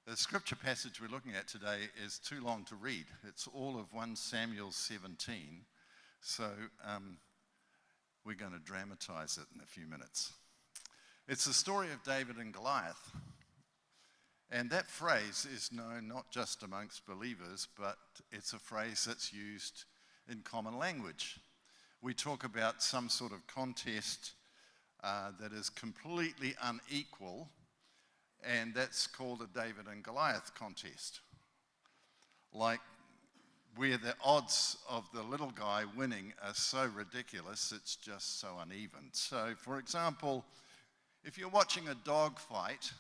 The scripture passage we're looking at today is too long to read. It's all of 1 Samuel 17, so we're going to dramatize it in a few minutes. It's the story of David and Goliath, and that phrase is known not just amongst believers, but it's a phrase that's used in common language. We talk about some sort of contest that is completely unequal, and that's called a David and Goliath contest. Like where the odds of the little guy winning are so ridiculous, it's just so uneven. So, for example, if you're watching a dog fight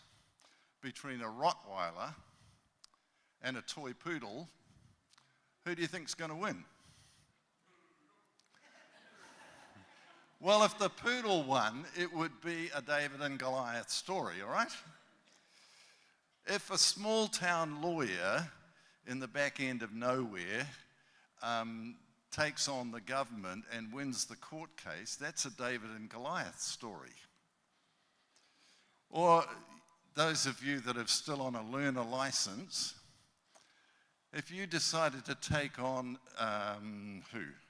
between a Rottweiler and a toy poodle, who do you think's going to win? Well, if the poodle won, it would be a David and Goliath story, all right? If a small town lawyer in the back end of nowhere takes on the government and wins the court case, that's a David and Goliath story. Or those of you that are still on a learner license, if you decided to take on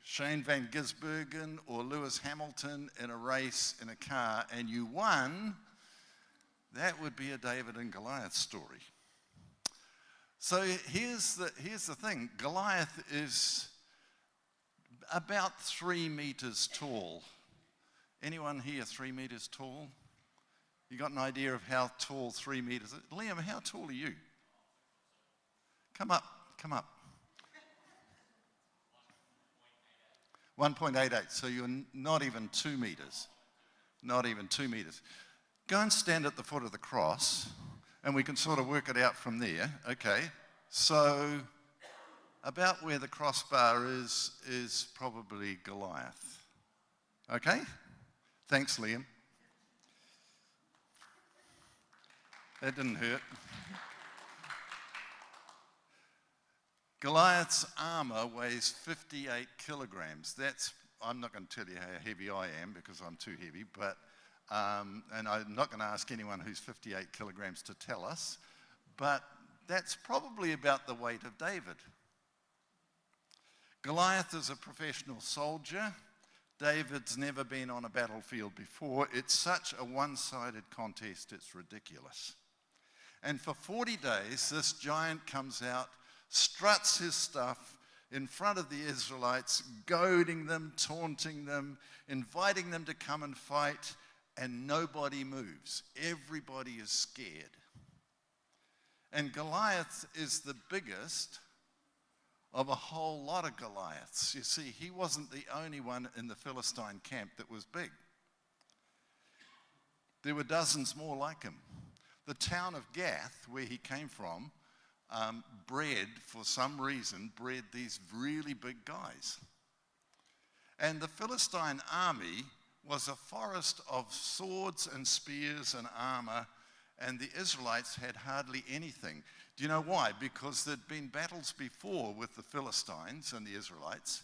Shane Van Gisbergen or Lewis Hamilton in a race in a car and you won, that would be a David and Goliath story. So here's the thing. Goliath is about 3 meters tall. Anyone here 3 meters tall? You got an idea of how tall 3 meters is? Liam, how tall are you? Come up. 1.88, so you're not even 2 meters. Not even 2 meters. Go and stand at the foot of the cross, and we can sort of work it out from there. Okay, so about where the crossbar is probably Goliath. Okay? Thanks, Liam. That didn't hurt. Goliath's armor weighs 58 kilograms. I'm not going to tell you how heavy I am because I'm too heavy, but and I'm not going to ask anyone who's 58 kilograms to tell us, but that's probably about the weight of David. Goliath is a professional soldier. David's never been on a battlefield before. It's such a one-sided contest, it's ridiculous. And for 40 days, this giant comes out, struts his stuff in front of the Israelites, goading them, taunting them, inviting them to come and fight, and nobody moves. Everybody is scared. And Goliath is the biggest of a whole lot of Goliaths. You see, he wasn't the only one in the Philistine camp that was big. There were dozens more like him. The town of Gath, where he came from, for some reason, bred these really big guys. And the Philistine army was a forest of swords and spears and armor, and the Israelites had hardly anything. Do you know why? Because there'd been battles before with the Philistines and the Israelites,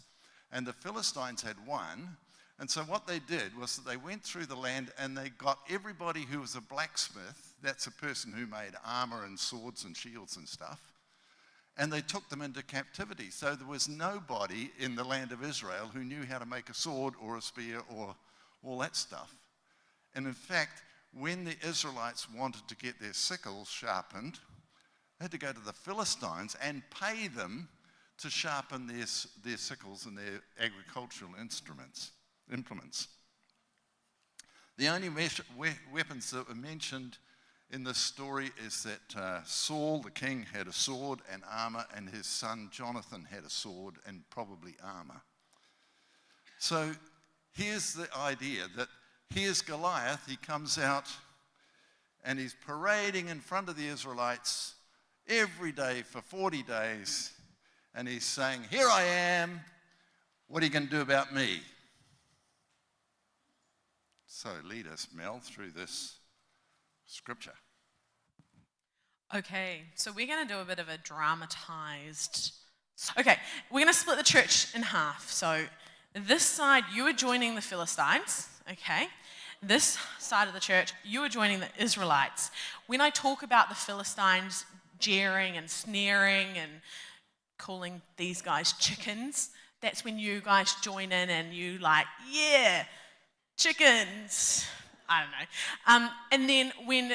and the Philistines had won. And so what they did was that they went through the land and they got everybody who was a blacksmith, that's a person who made armor and swords and shields and stuff, and they took them into captivity. So there was nobody in the land of Israel who knew how to make a sword or a spear or all that stuff. And in fact, when the Israelites wanted to get their sickles sharpened, they had to go to the Philistines and pay them to sharpen their sickles and their agricultural implements. The only weapons that were mentioned in this story is that Saul, the king, had a sword and armor, and his son Jonathan had a sword and probably armor. So here's the idea that here's Goliath. He comes out and he's parading in front of the Israelites every day for 40 days, and he's saying, "Here I am, what are you going to do about me?" So lead us, Mel, through this scripture. Okay, so we're going to do a bit of a dramatized... Okay, we're going to split the church in half. So this side, you are joining the Philistines, okay? This side of the church, you are joining the Israelites. When I talk about the Philistines, jeering and sneering and calling these guys chickens, that's when you guys join in and you like, yeah, chickens. I don't know. And then when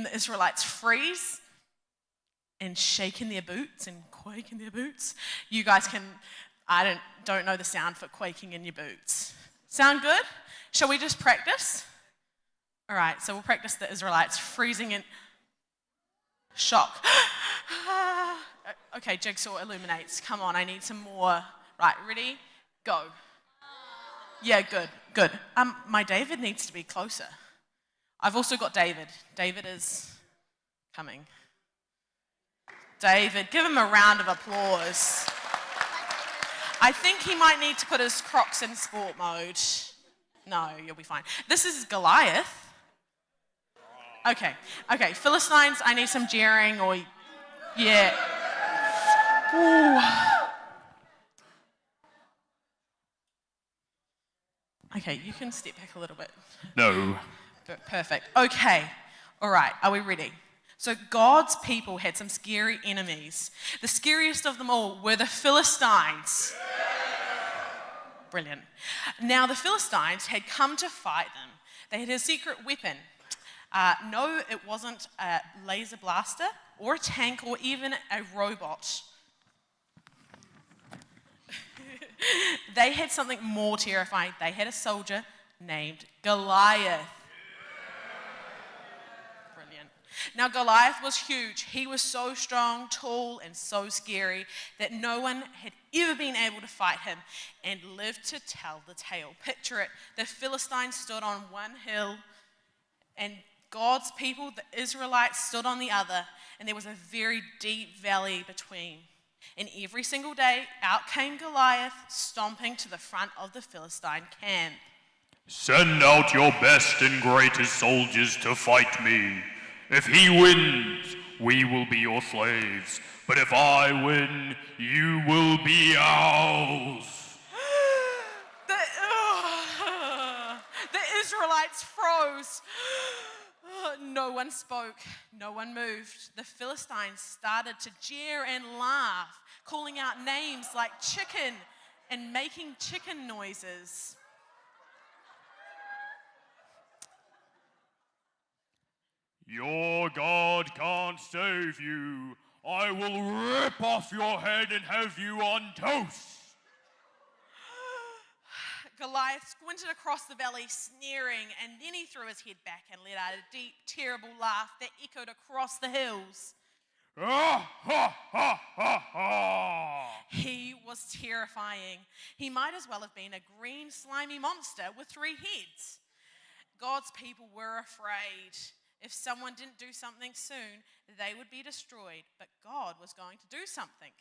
the Israelites freeze and shake in their boots and quake in their boots, you guys can, I don't know the sound for quaking in your boots. Sound good? Shall we just practice? All right, so we'll practice the Israelites freezing in shock. Okay, Jigsaw illuminates. Come on, I need some more. Right, ready? Go. Yeah, good. My David needs to be closer. I've also got David. David is coming. David, give him a round of applause. I think he might need to put his Crocs in sport mode. No, you'll be fine. This is Goliath. Okay, Philistines, I need some jeering or, yeah. Ooh. Okay, you can step back a little bit. No. Perfect. Okay, all right, are we ready? So God's people had some scary enemies. The scariest of them all were the Philistines. Brilliant. Now, the Philistines had come to fight them. They had a secret weapon. No, it wasn't a laser blaster or a tank or even a robot. They had something more terrifying. They had a soldier named Goliath. Brilliant. Now, Goliath was huge. He was so strong, tall, and so scary that no one had ever been able to fight him and lived to tell the tale. Picture it. The Philistines stood on one hill and God's people, the Israelites, stood on the other, and there was a very deep valley between. And every single day, out came Goliath, stomping to the front of the Philistine camp. Send out your best and greatest soldiers to fight me. If he wins, we will be your slaves. But if I win, you will be ours. The Israelites froze. No one spoke, no one moved. The Philistines started to jeer and laugh, calling out names like chicken and making chicken noises. Your God can't save you. I will rip off your head and have you on toast. Goliath squinted across the valley, sneering, and then he threw his head back and let out a deep, terrible laugh that echoed across the hills. He was terrifying. He might as well have been a green, slimy monster with 3 heads. God's people were afraid. If someone didn't do something soon, they would be destroyed, but God was going to do something.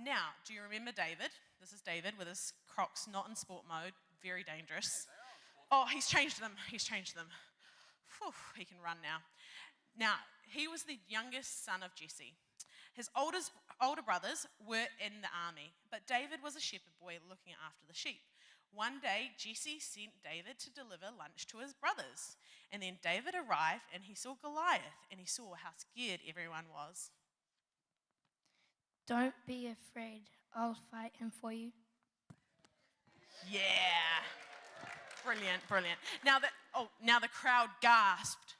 Now, do you remember David? This is David with his Crocs not in sport mode. Very dangerous. Oh, he's changed them. Whew, he can run now. Now, he was the youngest son of Jesse. His older brothers were in the army, but David was a shepherd boy looking after the sheep. One day, Jesse sent David to deliver lunch to his brothers. And then David arrived and he saw Goliath and he saw how scared everyone was. Don't be afraid. I'll fight him for you. Yeah. Brilliant. Now the crowd gasped.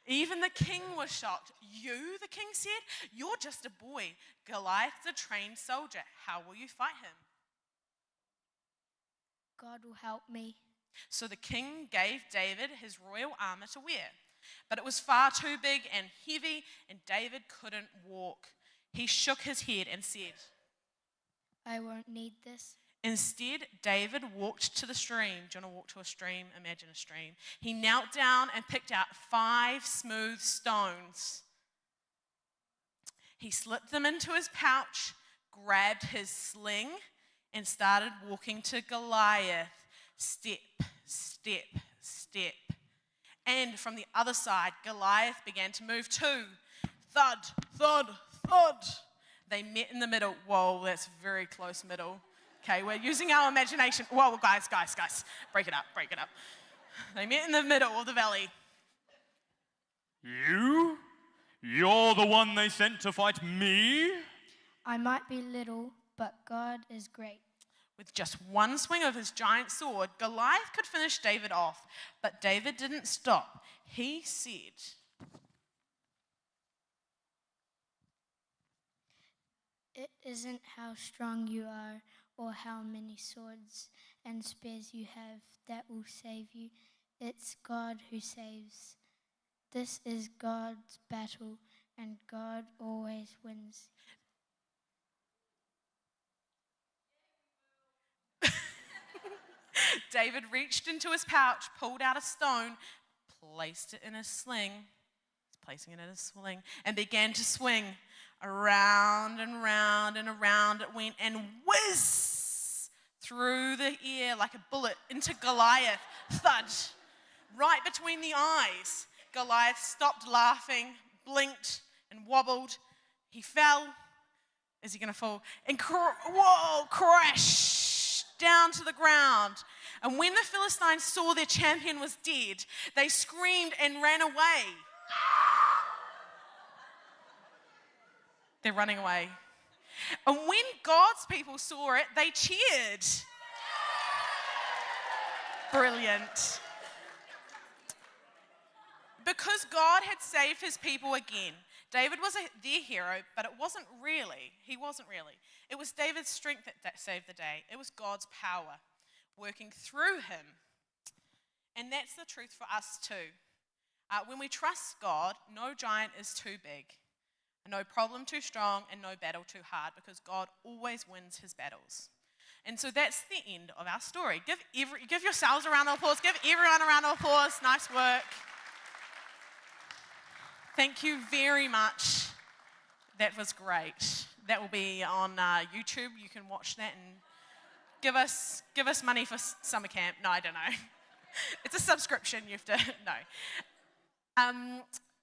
Even the king was shocked. You, the king said, you're just a boy. Goliath's a trained soldier. How will you fight him? God will help me. So the king gave David his royal armor to wear. But it was far too big and heavy, and David couldn't walk. He shook his head and said, I won't need this. Instead, David walked to the stream. Do you want to walk to a stream? Imagine a stream. He knelt down and picked out 5 smooth stones. He slipped them into his pouch, grabbed his sling, and started walking to Goliath. Step, step, step. And from the other side, Goliath began to move too. Thud, thud, thud. They met in the middle. Whoa, that's very close middle. Okay, we're using our imagination. Whoa, guys. Break it up. They met in the middle of the valley. You? You're the one they sent to fight me? I might be little, but God is great. With just one swing of his giant sword, Goliath could finish David off. But David didn't stop. He said, It isn't how strong you are or how many swords and spears you have that will save you. It's God who saves. This is God's battle, and God always wins. David reached into his pouch, pulled out a stone, placed it in a sling. He's placing it in a sling, and began to swing. Around and round and around it went, and whiz through the air like a bullet into Goliath. Thud! Right between the eyes. Goliath stopped laughing, blinked, and wobbled. He fell. Is he going to fall? And crash down to the ground. And when the Philistines saw their champion was dead, they screamed and ran away. They're running away. And when God's people saw it, they cheered. Brilliant. Because God had saved his people again. David was their hero, but it wasn't really. He wasn't really. It was David's strength that saved the day. It was God's power working through him. And that's the truth for us too. When we trust God, no giant is too big, no problem too strong, and no battle too hard, because God always wins his battles. And so that's the end of our story. Give yourselves a round of applause. Give everyone a round of applause. Nice work. Thank you very much. That was great. That will be on YouTube. You can watch that and give us money for summer camp. No, I don't know. It's a subscription. You have to no.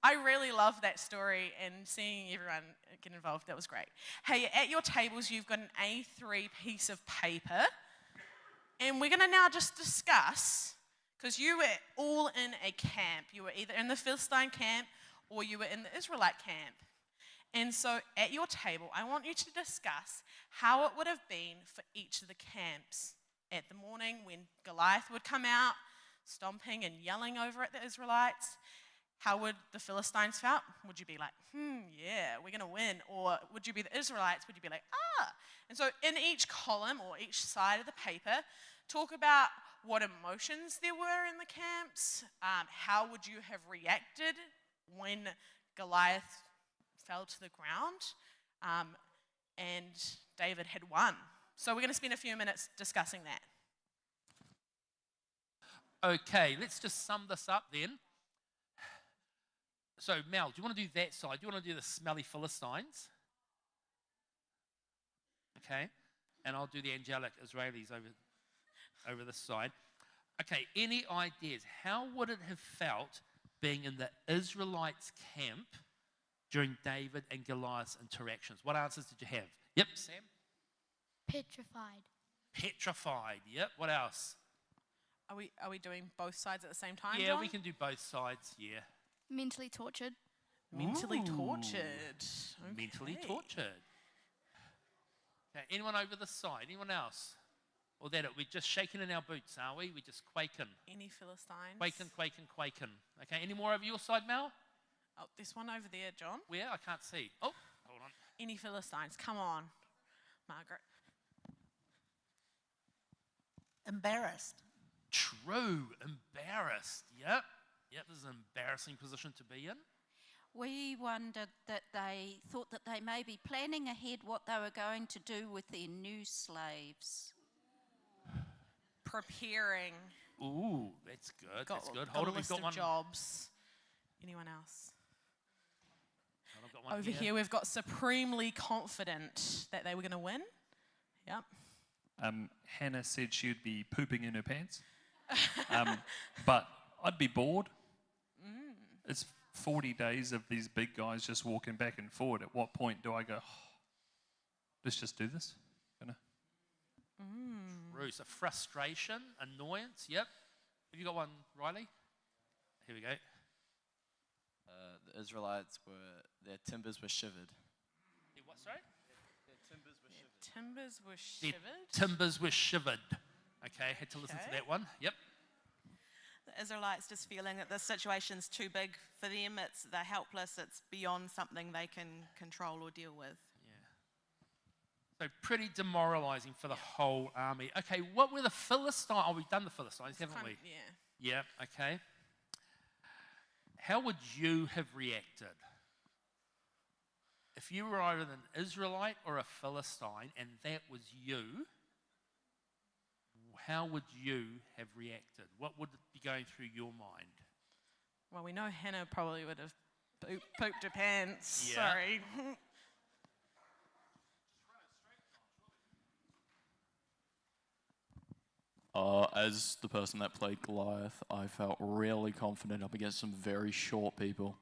I really love that story and seeing everyone get involved. That was great. Hey, at your tables, you've got an A3 piece of paper. And we're going to now just discuss, because you were all in a camp. You were either in the Philistine camp or you were in the Israelite camp. And so at your table, I want you to discuss how it would have been for each of the camps. At the morning when Goliath would come out, stomping and yelling over at the Israelites, how would the Philistines felt? Would you be like, yeah, we're going to win? Or would you be the Israelites? Would you be like, ah? And so in each column or each side of the paper, talk about what emotions there were in the camps. How would you have reacted when Goliath fell to the ground and David had won? So we're going to spend a few minutes discussing that. Okay, let's just sum this up then. So, Mel, do you want to do that side? Do you want to do the smelly Philistines? Okay, and I'll do the angelic Israelis over this side. Okay, any ideas? How would it have felt being in the Israelites' camp during David and Goliath's interactions? What answers did you have? Yep, Sam? Petrified. Petrified, yep. What else? Are we doing both sides at the same time, Yeah, John? we can do both sides, yeah. Mentally tortured. Mentally Ooh. tortured. Okay. Mentally tortured. Okay, anyone over this side? Anyone else? Or that we're just shaking in our boots, are we? We're just quaking. Any Philistines? Quaking. Okay, any more over your side, Mel? Oh, there's one over there, John. Where? I can't see. Oh, hold on. Any Philistines? Come on, Margaret. Embarrassed. True. Embarrassed. Yep, this is an embarrassing position to be in. We wondered that they thought that they may be planning ahead what they were going to do with their new slaves. Preparing. Ooh, that's good. That's good. Got Hold a on, we've list got of one. jobs. Anyone else? Hold on, I've got one Over here, we've got supremely confident that they were going to win. Yep. Hannah said she would be pooping in her pants. But I'd be bored. It's 40 days of these big guys just walking back and forward. At what point do I go, let's just do this? True. So frustration, annoyance. Yep. Have you got one, Riley? Here we go. Israelites their timbers were shivered. What, sorry? Their timbers were shivered. Timbers were Their shivered. timbers were shivered. Okay, had to listen to Okay. that one. Yep. The Israelites just feeling that this situation's too big for them, they're helpless, it's beyond something they can control or deal with. So pretty demoralizing for the whole army. Okay, what were the Philistines? Oh, we've done the Philistines, haven't we? Yeah. Yeah, okay. How would you have reacted? If you were either an Israelite or a Philistine and that was you, how would you have reacted? What would be going through your mind? Well, we know Hannah probably would have pooped her pants. Yeah. Sorry. As the person that played Goliath, I felt really confident up against some very short people.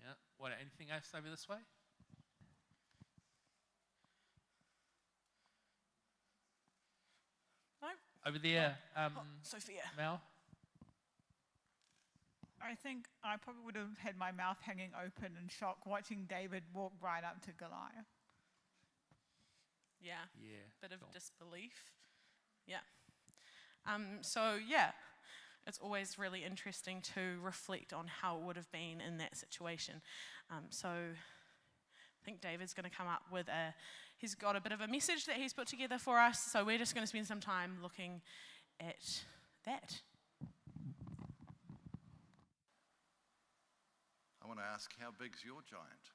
Yeah. What? Anything else over this way? No? Over there, Sophia. Mel. I think I probably would have had my mouth hanging open in shock watching David walk right up to Goliath. Yeah. Yeah. Bit of cool. disbelief. Yeah. So yeah, it's always really interesting to reflect on how it would have been in that situation. So I think David's going to come up with he's got a bit of a message that he's put together for us. So we're just going to spend some time looking at that. I want to ask, how big's your giant?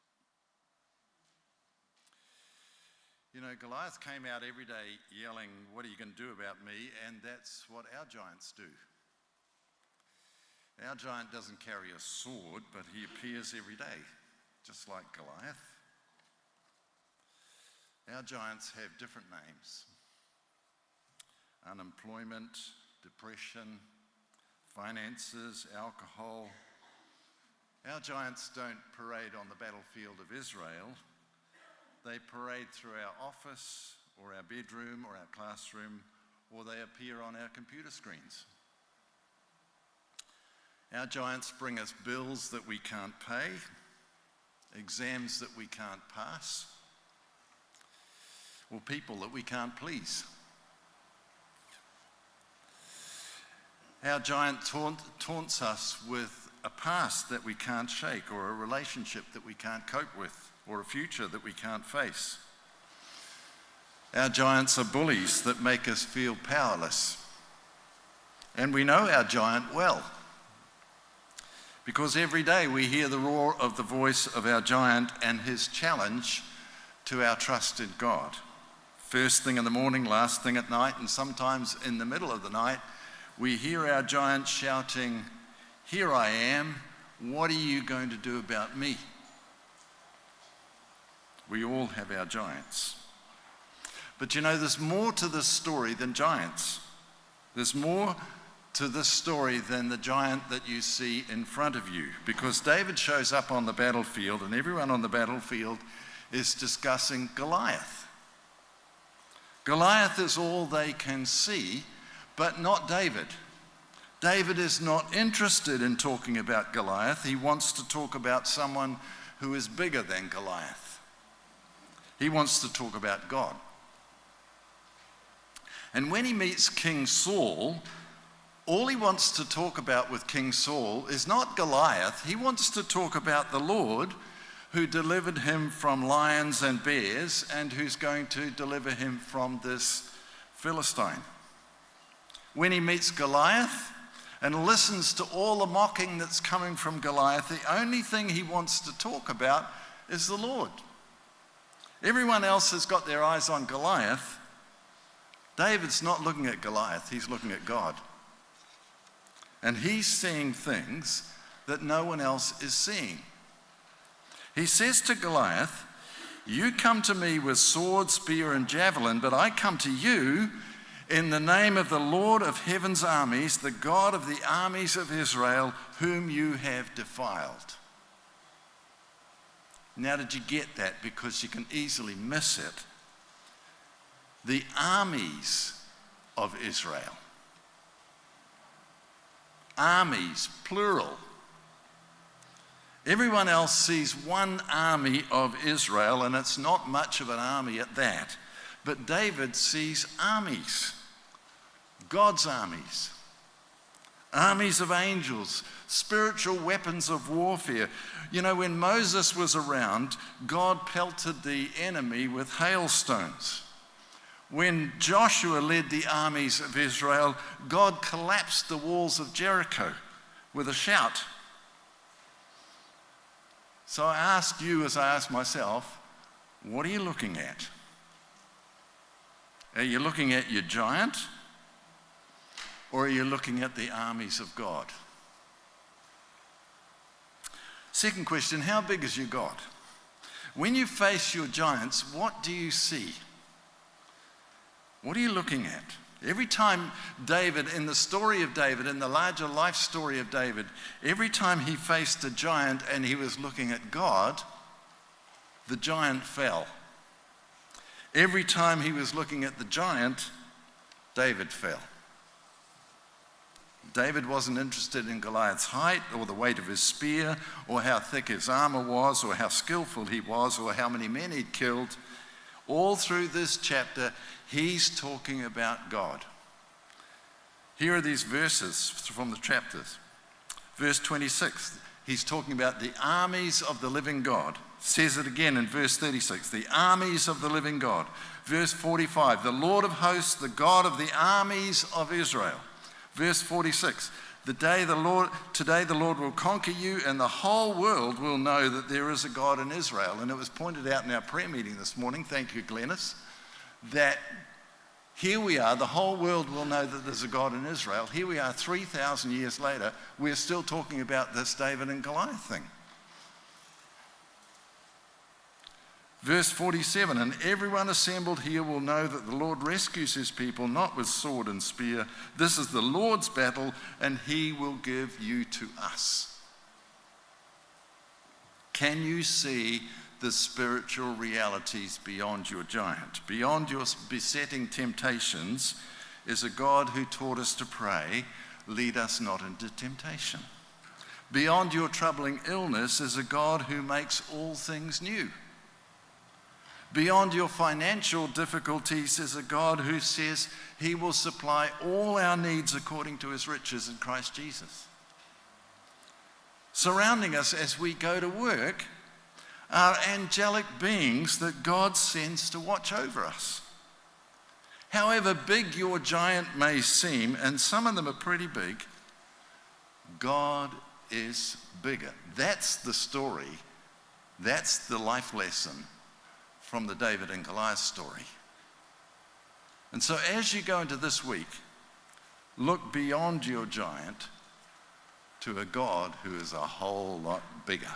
You know, Goliath came out every day yelling, "What are you going to do about me?" And that's what our giants do. Our giant doesn't carry a sword, but he appears every day, just like Goliath. Our giants have different names: unemployment, depression, finances, alcohol. Our giants don't parade on the battlefield of Israel. They parade through our office or our bedroom or our classroom, or they appear on our computer screens. Our giants bring us bills that we can't pay, exams that we can't pass, or people that we can't please. Our giant taunts us with a past that we can't shake, or a relationship that we can't cope with, or a future that we can't face. Our giants are bullies that make us feel powerless. And we know our giant well, because every day we hear the roar of the voice of our giant and his challenge to our trust in God. First thing in the morning, last thing at night, and sometimes in the middle of the night, we hear our giant shouting, "Here I am, what are you going to do about me?" We all have our giants. But you know, there's more to this story than giants. There's more to this story than the giant that you see in front of you, because David shows up on the battlefield and everyone on the battlefield is discussing Goliath. Goliath is all they can see, but not David. David is not interested in talking about Goliath. He wants to talk about someone who is bigger than Goliath. He wants to talk about God. And when he meets King Saul, all he wants to talk about with King Saul is not Goliath. He wants to talk about the Lord who delivered him from lions and bears and who's going to deliver him from this Philistine. When he meets Goliath and listens to all the mocking that's coming from Goliath, the only thing he wants to talk about is the Lord. Everyone else has got their eyes on Goliath. David's not looking at Goliath, he's looking at God. And he's seeing things that no one else is seeing. He says to Goliath, "You come to me with sword, spear, and javelin, but I come to you in the name of the Lord of heaven's armies, the God of the armies of Israel, whom you have defiled." Now, did you get that? Because you can easily miss it. The armies of Israel. armies, plural. Everyone else sees one army of Israel, and it's not much of an army at that. But David sees armies, God's armies, armies of angels, spiritual weapons of warfare. You know, when Moses was around, God pelted the enemy with hailstones. When Joshua led the armies of Israel, God collapsed the walls of Jericho with a shout. So I ask you, as I ask myself, what are you looking at? Are you looking at your giant? Or are you looking at the armies of God? Second question, how big is your God? When you face your giants, what do you see? What are you looking at? Every time David, in the story of David, in the larger life story of David, every time he faced a giant and he was looking at God, the giant fell. Every time he was looking at the giant, David fell. David wasn't interested in Goliath's height or the weight of his spear or how thick his armor was or how skillful he was or how many men he'd killed. All through this chapter, he's talking about God. Here are these verses from the chapters. Verse 26, he's talking about the armies of the living God. Says it again in verse 36, the armies of the living God. Verse 45, the Lord of hosts, the God of the armies of Israel. Verse 46, today the Lord will conquer you and the whole world will know that there is a God in Israel. And it was pointed out in our prayer meeting this morning, thank you Glennis, that here we are, the whole world will know that there's a God in Israel. Here we are 3,000 years later, we're still talking about this David and Goliath thing. Verse 47, and everyone assembled here will know that the Lord rescues his people, not with sword and spear. This is the Lord's battle, and he will give you to us. Can you see the spiritual realities beyond your giant? Beyond your besetting temptations is a God who taught us to pray, lead us not into temptation. Beyond your troubling illness is a God who makes all things new. Beyond your financial difficulties is a God who says he will supply all our needs according to his riches in Christ Jesus. Surrounding us as we go to work are angelic beings that God sends to watch over us. However big your giant may seem, and some of them are pretty big, God is bigger. That's the story. That's the life lesson from the David and Goliath story. And so as you go into this week, look beyond your giant to a God who is a whole lot bigger.